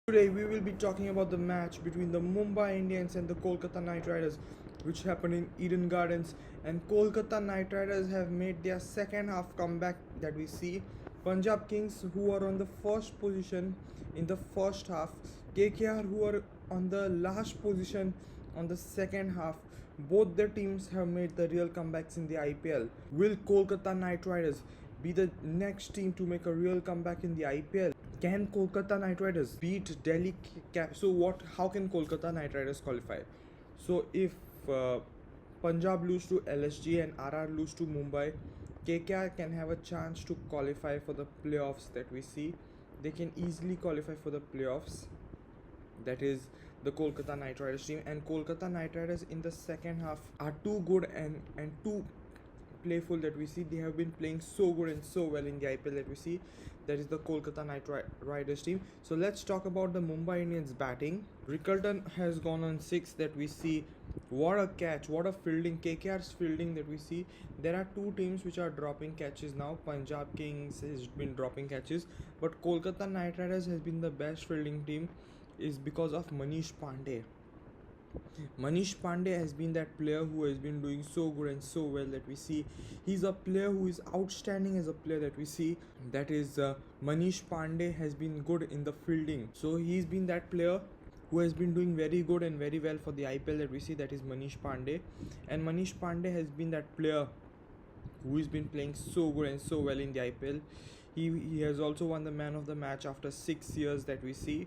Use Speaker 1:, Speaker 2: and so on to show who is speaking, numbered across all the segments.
Speaker 1: Today we will be talking about the match between the Mumbai Indians and the Kolkata Knight Riders, which happened in Eden Gardens. And Kolkata Knight Riders have made their second half comeback that we see. Punjab Kings, who are on the first position in the first half, KKR, who are on the last position on the second half. Both the teams have made the real comebacks in the IPL. Will Kolkata Knight Riders be the next team to make a real comeback in the IPL? Can Kolkata Knight Riders beat Delhi Cap? So what? How can Kolkata Knight Riders qualify? So if uh, Punjab lose to LSG and RR lose to Mumbai, KKR can have a chance to qualify for the playoffs that we see. They can easily qualify for the playoffs. That is the Kolkata Knight Riders team, and Kolkata Knight Riders in the second half are too good and too playful that we see. They have been playing so good and so well in the IPL that we see. That is the Kolkata Knight Riders team. So let's talk about the Mumbai Indians batting. Rickelton has gone on 6 that we see. What a catch, what a fielding, KKR's fielding that we see. There are two teams which are dropping catches now. Punjab Kings has been dropping catches, but Kolkata Knight Riders has been the best fielding team is because of Manish Pandey. Manish Pandey has been that player who has been doing so good and so well that we see. He's a player who is outstanding as a player that we see. That is Manish Pandey has been good in the fielding. So he's been that player who has been doing very good and very well for the IPL that we see. That is Manish Pandey. And Manish Pandey has been that player who has been playing so good and so well in the IPL. He has also won the man of the match after 6 years that we see.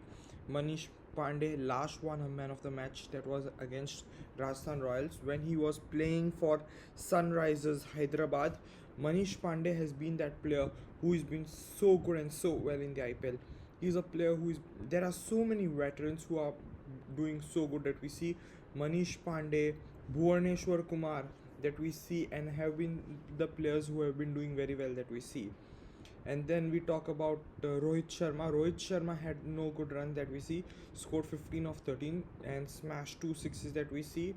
Speaker 1: Manish Pandey last won a man of the match, that was against Rajasthan Royals when he was playing for Sunrisers Hyderabad. Manish Pandey has been that player who has been so good and so well in the IPL. He's a player who is. There are so many veterans who are doing so good that we see. Manish Pandey, Bhuvaneshwar Kumar that we see, and have been the players who have been doing very well that we see. And then we talk about Rohit Sharma. Rohit Sharma had no good run that we see, scored 15 of 13 and smashed 2 sixes that we see.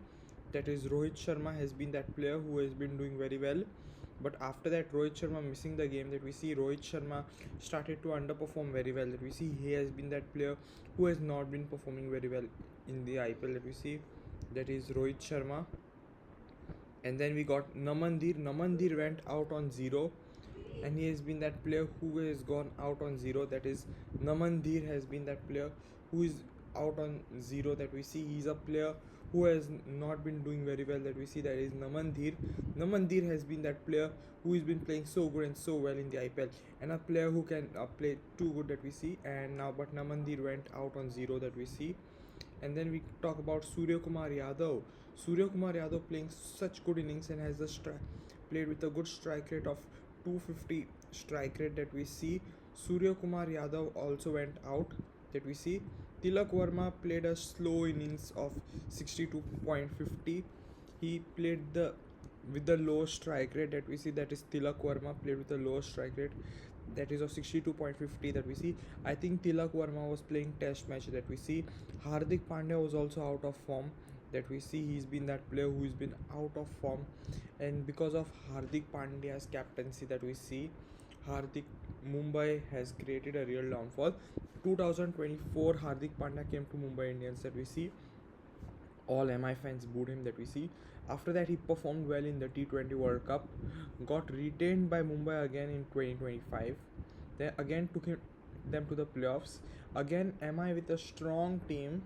Speaker 1: That is Rohit Sharma has been that player who has been doing very well. But after that, Rohit Sharma missing the game that we see, Rohit Sharma started to underperform very well that we see. He has been that player who has not been performing very well in the IPL that we see. That is Rohit Sharma. And then we got Namandir. Namandir went out on 0, and he has been that player who has gone out on 0. That is Namandir has been that player who is out on 0 that we see. He's a player who has not been doing very well that we see. That is Namandir. Namandir has been that player who has been playing so good and so well in the IPL, and a player who can play too good that we see. And now, but Namandir went out on 0 that we see. And then we talk about Surya Kumar Yadav. Surya Kumar Yadav playing such good innings and has played with a good strike rate of 250 strike rate that we see. Surya Kumar Yadav also went out that we see. Tilak Verma played a slow innings of 62.50. He played with the low strike rate that we see. That is Tilak Verma played with a low strike rate that is of 62.50 that we see. I think Tilak Verma was playing test match that we see. Hardik Pandya was also out of form that we see. He's been that player who's been out of form, and because of Hardik Pandya's captaincy that we see, Mumbai has created a real downfall. 2024 Hardik Pandya came to Mumbai Indians that we see. All MI fans booed him that we see. After that, he performed well in the T20 World Cup, got retained by Mumbai again in 2025. Then again took them to the playoffs. Again, MI with a strong team.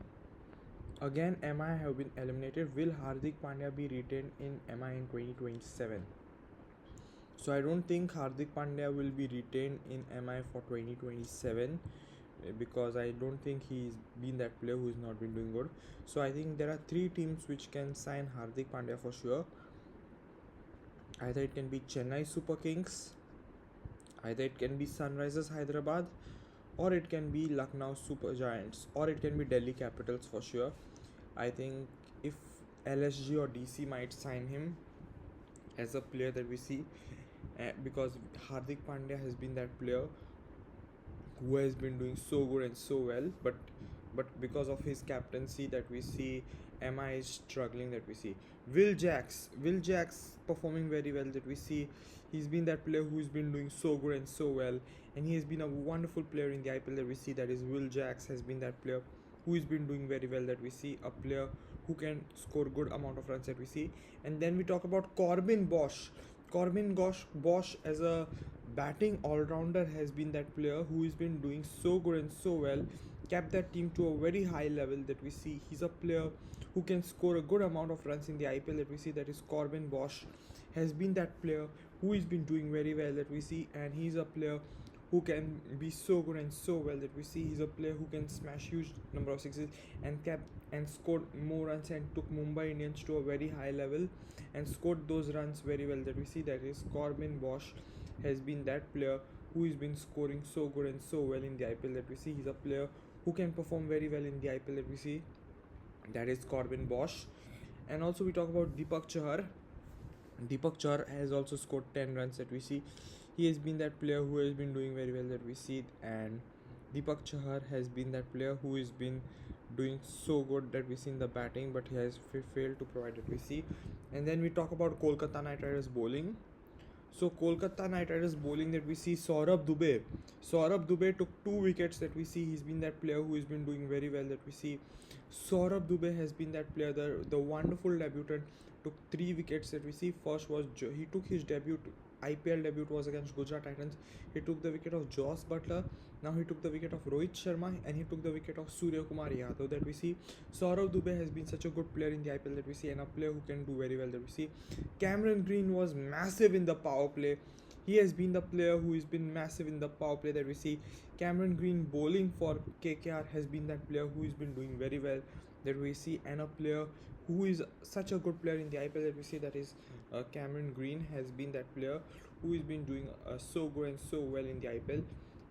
Speaker 1: Again, MI have been eliminated. Will Hardik Pandya be retained in MI in 2027? So I don't think Hardik Pandya will be retained in MI for 2027, because I don't think he's been that player who's not been doing good. So I think there are 3 teams which can sign Hardik Pandya for sure. Either it can be Chennai Super Kings, either it can be Sunrisers Hyderabad, or it can be Lucknow Super Giants, or it can be Delhi Capitals for sure. I think if LSG or DC might sign him as a player that we see, because Hardik Pandya has been that player who has been doing so good and so well. But but because of his captaincy that we see, MI is struggling that we see. Will Jacks performing very well that we see. He's been that player who's been doing so good and so well, and he has been a wonderful player in the IPL that we see. That is, Will Jacks has been that player who has been doing very well that we see. A player who can score good amount of runs that we see. And then we talk about Corbin Bosch. Bosch as a batting all-rounder has been that player who has been doing so good and so well, kept that team to a very high level that we see. He's a player who can score a good amount of runs in the IPL that we see. That is, Corbin Bosch has been that player who has been doing very well that we see, and he's a player who can be so good and so well that we see. He's a player who can smash huge number of sixes and kept and scored more runs and took Mumbai Indians to a very high level and scored those runs very well that we see. That is, Corbin Bosch has been that player who has been scoring so good and so well in the IPL that we see. He's a player who can perform very well in the IPL that we see. That is Corbin Bosch. And also we talk about Deepak Chahar. Deepak Chahar has also scored 10 runs that we see. He has been that player who has been doing very well that we see, and Deepak Chahar has been that player who has been doing so good that we see in the batting, but he has failed to provide that we see. And then we talk about Kolkata Knight Riders bowling. So Kolkata Knight Riders bowling that we see, Saurabh Dubey. Saurabh Dubey took 2 wickets that we see. He's been that player who has been doing very well that we see. Saurabh Dubey has been that player, the wonderful debutant, took 3 wickets that we see. First was he took his IPL debut was against Gujarat Titans. He took the wicket of Joss Butler. Now he took the wicket of Rohit Sharma, and he took the wicket of Surya Kumar Yadav that we see. Saurabh Dubey has been such a good player in the IPL that we see, and a player who can do very well that we see. Cameron Green was massive in the power play. He has been the player who has been massive in the power play that we see. Cameron Green bowling for KKR has been that player who has been doing very well that we see, and a player who is such a good player in the IPL that we see. That is, Cameron Green has been that player who has been doing so good and so well in the IPL,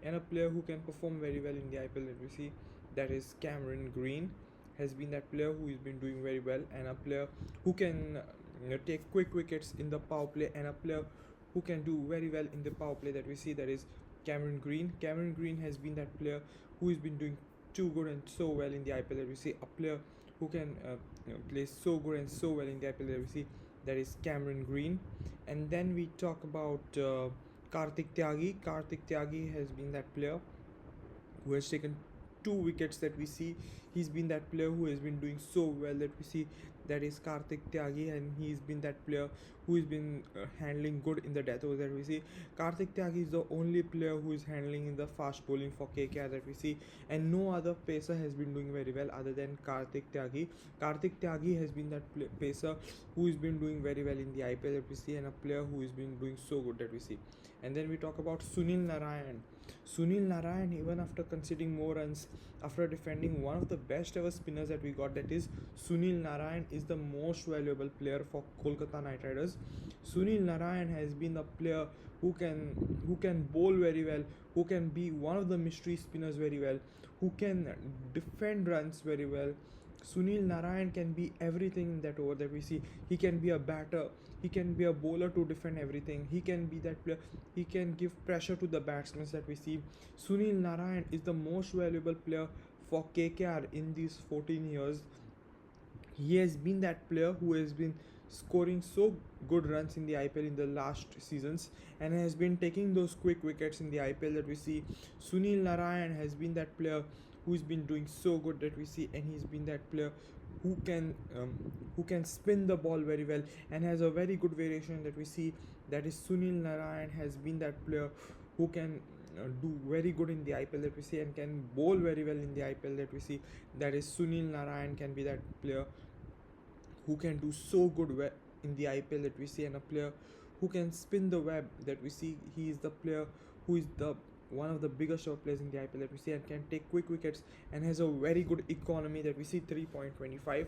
Speaker 1: and a player who can perform very well in the IPL that we see. That is, Cameron Green has been that player who has been doing very well, and a player who can take quick wickets in the power play, and a player who can do very well in the power play that we see. That is, Cameron Green. Cameron Green has been that player who has been doing too good and so well in the IPL that we see. A player who can play so good and so well in the IPL that we see. That is Cameron Green. And then we talk about Kartik Tyagi. Kartik Tyagi has been that player who has taken 2 wickets that we see. He's been that player who has been doing so well that we see. That is Kartik Tyagi, and he's been that player who has been handling good in the death over that we see. Kartik Tyagi is the only player who is handling in the fast bowling for KKR that we see, and no other pacer has been doing very well other than Kartik Tyagi. Kartik Tyagi has been that pacer who has been doing very well in the IPL that we see, and a player who has been doing so good that we see. And then we talk about Sunil Narayan. Sunil Narayan, even after conceding more runs, after defending one of the best ever spinners that we got, that is Sunil Narayan, is the most valuable player for Kolkata Knight Riders. Sunil Narayan has been the player who can bowl very well, who can be one of the mystery spinners very well, who can defend runs very well. Sunil Narayan can be everything in that over that we see. He can be a batter, he can be a bowler to defend everything. He can be that player, he can give pressure to the batsmen that we see. Sunil Narayan is the most valuable player for KKR in these 14 years. He has been that player who has been scoring so good runs in the IPL in the last seasons, and has been taking those quick wickets in the IPL that we see. Sunil Narayan has been that player who's been doing so good that we see, and he's been that player who can spin the ball very well and has a very good variation that we see. That is, Sunil Narayan has been that player who can do very good in the IPL that we see, and can bowl very well in the IPL that we see. That is, Sunil Narayan can be that player who can do so good in the IPL that we see, and a player who can spin the web that we see. He is the player who is the one of the biggest of players in the IPL that we see, and can take quick wickets, and has a very good economy that we see, 3.25,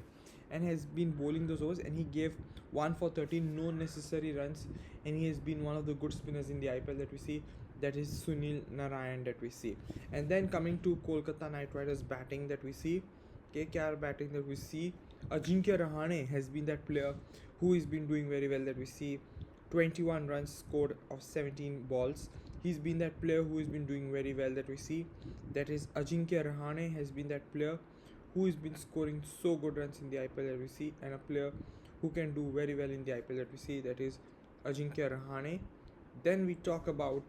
Speaker 1: and has been bowling those overs, and he gave 1 for 13, no necessary runs, and he has been one of the good spinners in the IPL that we see. That is Sunil Narayan that we see. And then coming to Kolkata Knight Riders batting that we see, KKR batting that we see, Ajinkya Rahane has been that player who has been doing very well that we see. 21 runs scored of 17 balls. he's been that player who has been doing very well that we see. That is Ajinkya Rahane has been that player who has been scoring so good runs in the IPL that we see, and a player who can do very well in the IPL that we see, that is Ajinkya Rahane. Then we talk about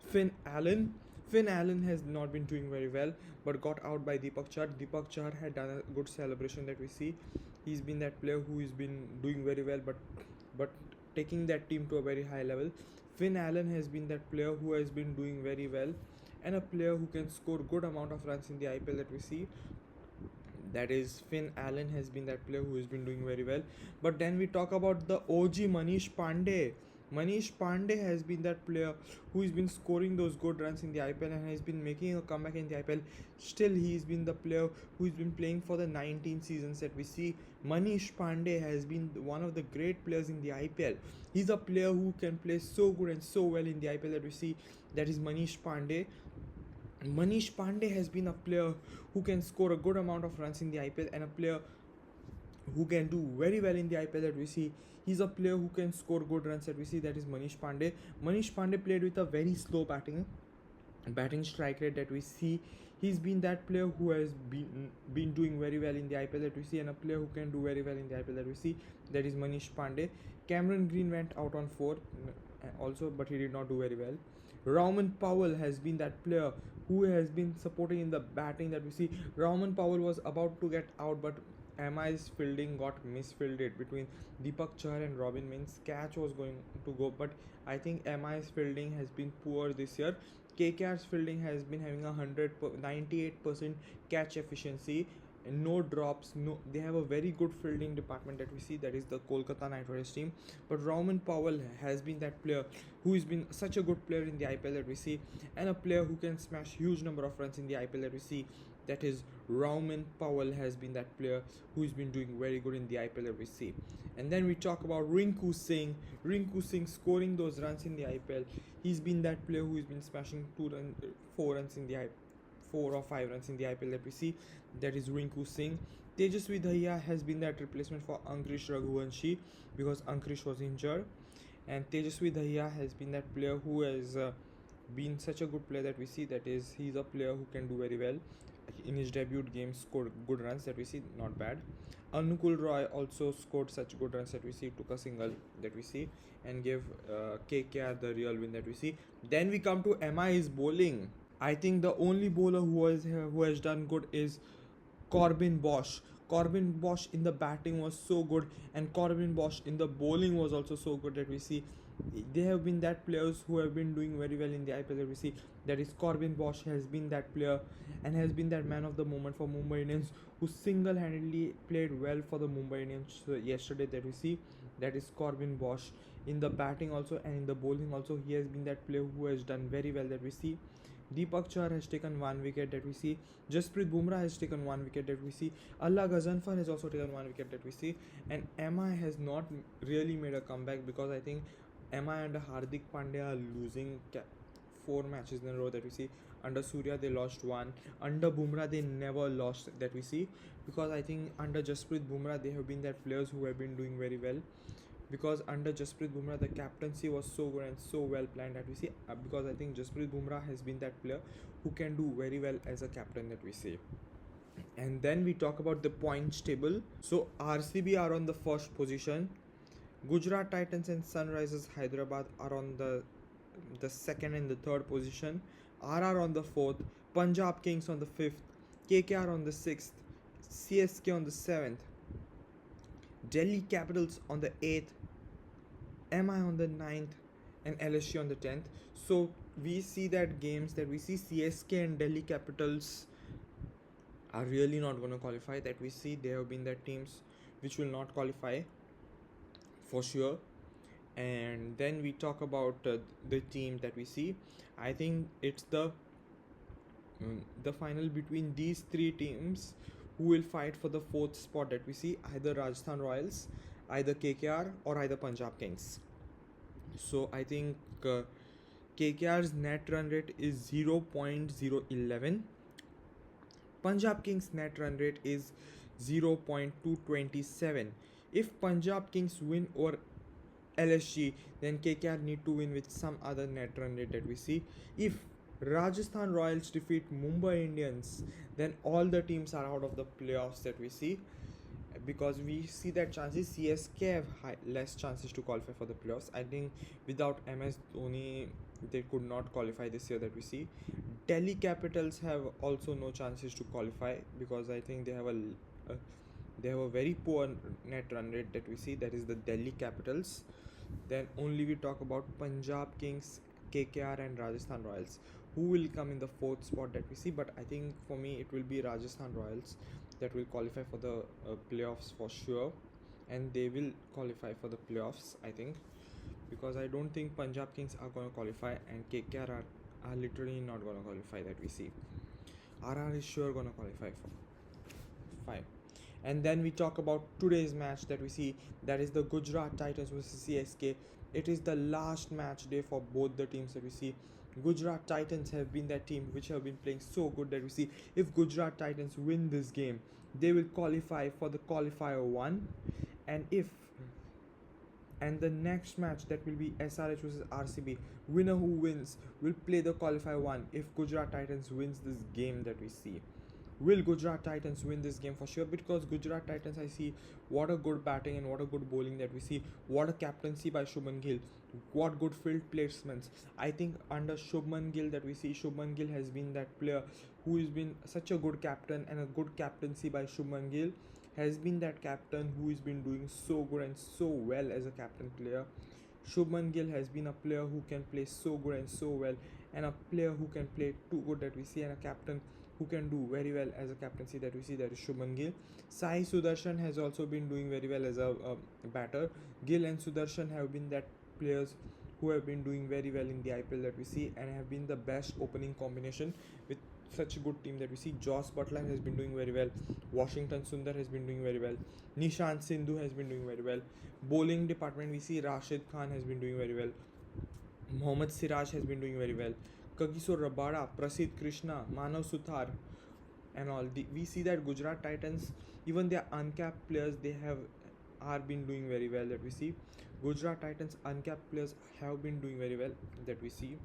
Speaker 1: Finn Allen. Finn Allen has not been doing very well but got out by Deepak Char. Deepak Char had done a good celebration that we see. He's been that player who has been doing very well but taking that team to a very high level. Finn Allen has been that player who has been doing very well and a player who can score good amount of runs in the IPL that we see. That is Finn Allen has been that player who has been doing very well. But then we talk about the OG Manish Pandey. Manish Pandey has been that player who has been scoring those good runs in the IPL and has been making a comeback in the IPL. Still, he's been the player who has been playing for the 19 seasons that we see. Manish Pandey has been one of the great players in the IPL. He's a player who can play so good and so well in the IPL that we see. That is Manish Pandey. Manish Pandey has been a player who can score a good amount of runs in the IPL and a player who can do very well in the IPL that we see. He's a player who can score good runs that we see. That is Manish Pandey. Manish Pandey played with a very slow batting strike rate that we see. He's been that player who has been doing very well in the IPL that we see, and a player who can do very well in the IPL that we see. That is Manish Pandey. Cameron Green went out on 4 also, but he did not do very well. Rahman Powell has been that player who has been supporting in the batting that we see. Rahman Powell was about to get out, but MI's fielding got misfielded between Deepak Chahar and Robin Mins. Catch was going to go, but I think MI's fielding has been poor this year. KKR's fielding has been having 98% catch efficiency, no drops. No, they have a very good fielding department that we see. That is the Kolkata Knight Riders team. But Rahman Powell has been that player who has been such a good player in the IPL that we see, and a player who can smash huge number of runs in the IPL that we see. That is Rahman Powell has been that player who has been doing very good in the IPL that we see. And then we talk about Rinku Singh. Rinku Singh scoring those runs in the IPL. He's been that player who has been smashing 4 runs in the IPL. 4 or 5 runs in the IPL that we see. That is Rinku Singh. Tejasvi Dahiya has been that replacement for Ankrish Raghuvanshi because Ankrish was injured, and Tejasvi Dahiya has been that player who has been such a good player that we see. That is, he's a player who can do very well. In his debut game scored good runs that we see, not bad. Anukul Roy also scored such good runs that we see, took a single that we see, and gave KKR the real win that we see. Then we come to MI's bowling. I think the only bowler who has done good is Corbin Bosch. Corbin Bosch in the batting was so good, and Corbin Bosch in the bowling was also so good that we see. They have been that players who have been doing very well in the IPL that we see. That is Corbin Bosch has been that player and has been that man of the moment for Mumbai Indians, who single-handedly played well for the Mumbai Indians yesterday that we see. That is Corbin Bosch in the batting also, and in the bowling also. He has been that player who has done very well that we see. Deepak Chahar has taken 1 wicket that we see. Jasprit Bumrah has taken 1 wicket that we see. Allah Ghazanfar has also taken 1 wicket that we see. And MI has not really made a comeback because I think MI under Hardik Pandya are losing 4 matches in a row that we see. Under Surya they lost 1. Under Bumrah they never lost that we see, because I think under Jasprit Bumrah they have been that players who have been doing very well. Because under Jasprit Bumrah the captaincy was so good and so well planned that we see, because I think Jasprit Bumrah has been that player who can do very well as a captain that we see. And then we talk about the points table. So RCB are on the first position. Gujarat Titans and Sunrisers Hyderabad are on the second and the third position. RR on the fourth. Punjab Kings on the fifth. KKR on the sixth. CSK on the seventh. Delhi Capitals on the 8th, MI on the 9th, and LSU on the 10th. So we see that games that we see CSK and Delhi Capitals are really not going to qualify. That we see they have been the teams which will not qualify for sure. And then we talk about the team that we see. I think it's the final between these 3 teams who will fight for the 4th spot that we see, either Rajasthan Royals, either KKR, or either Punjab Kings. So I think KKR's net run rate is 0.011. Punjab Kings net run rate is 0.227. If Punjab Kings win over LSG, then KKR need to win with some other net run rate that we see. If Rajasthan Royals defeat Mumbai Indians, then all the teams are out of the playoffs that we see, because we see that chances CSK have less chances to qualify for the playoffs. I think without MS Dhoni they could not qualify this year that we see. Delhi Capitals have also no chances to qualify because I think they have a very poor net run rate that we see, that is the Delhi Capitals. Then only we talk about Punjab Kings, KKR and Rajasthan Royals, who will come in the fourth spot that we see. But I think for me it will be Rajasthan Royals that will qualify for the playoffs for sure, and they will qualify for the playoffs I think, because I don't think Punjab Kings are going to qualify and KKR are literally not going to qualify that we see. RR is sure going to qualify for 5. And then we talk about today's match that we see, that is the Gujarat Titans versus CSK. It is the last match day for both the teams that we see. Gujarat Titans have been that team which have been playing so good that we see if Gujarat Titans win this game, they will qualify for the qualifier 1, and the next match that will be SRH versus RCB, winner who wins will play the qualifier 1 if Gujarat Titans wins this game that we see. Will Gujarat Titans win this game? For sure, because Gujarat Titans, I see what a good batting and what a good bowling that we see. What a captaincy by Shubman Gill. What good field placements. I think under Shubman Gill that we see, Shubman Gill has been that player who has been such a good captain, and a good captaincy by Shubman Gill has been that captain who has been doing so good and so well as a captain player. Shubman Gill has been a player who can play so good and so well, and a player who can play too good that we see, and a captain who can do very well as a captaincy that we see, that is Shubman Gill. Sai Sudarshan has also been doing very well as a batter. Gill and Sudarshan have been that players who have been doing very well in the IPL that we see, and have been the best opening combination with such a good team that we see. Joss Butler has been doing very well. Washington Sundar has been doing very well. Nishant Sindhu has been doing very well. Bowling department we see Rashid Khan has been doing very well. Mohammad Siraj has been doing very well. Kagiso Rabada, Prasidh Krishna, Manav Suthar, and all. We see that Gujarat Titans, even their uncapped players, they are been doing very well that we see. Gujarat Titans uncapped players have been doing very well that we see.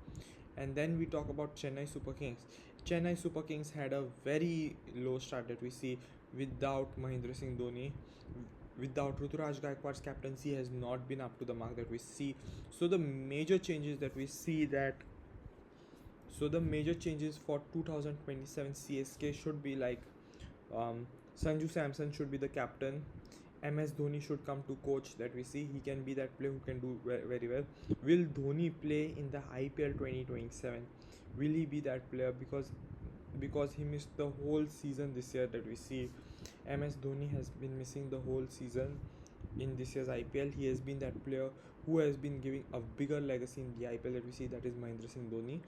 Speaker 1: And then we talk about Chennai Super Kings. Chennai Super Kings had a very low start that we see without Mahendra Singh Dhoni. Without Ruturaj Gaikwad's captaincy has not been up to the mark that we see. So the major changes for 2027 CSK should be like Sanju Samson should be the captain. MS Dhoni should come to coach that we see. He can be that player who can do very well. Will Dhoni play in the IPL 2027? Will he be that player? Because he missed the whole season this year that we see. MS Dhoni has been missing the whole season in this year's IPL. He has been that player who has been giving a bigger legacy in the IPL that we see, that is Mahendra Singh Dhoni.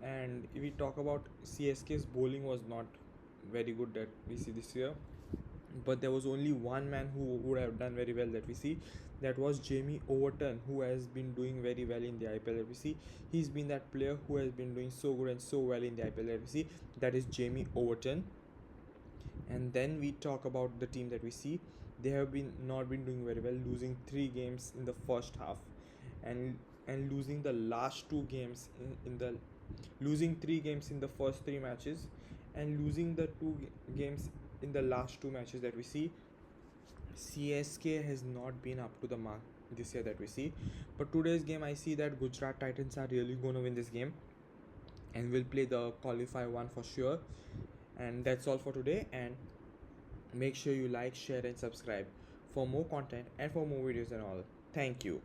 Speaker 1: And if we talk about CSK's bowling was not very good that we see this year, but there was only one man who would have done very well that we see, that was Jamie Overton, who has been doing very well in the IPL that we see. He's been that player who has been doing so good and so well in the IPL that we see, that is Jamie Overton. And then we talk about the team that we see. They have been not been doing very well, losing 3 games in the first half, and losing the last 2 games losing 3 games in the first 3 matches, and losing the 2 games in the last 2 matches that we see. CSK has not been up to the mark this year that we see. But today's game, I see that Gujarat Titans are really going to win this game and will play the qualifier 1 for sure. And that's all for today, and make sure you like, share and subscribe for more content and for more videos and all. Thank you.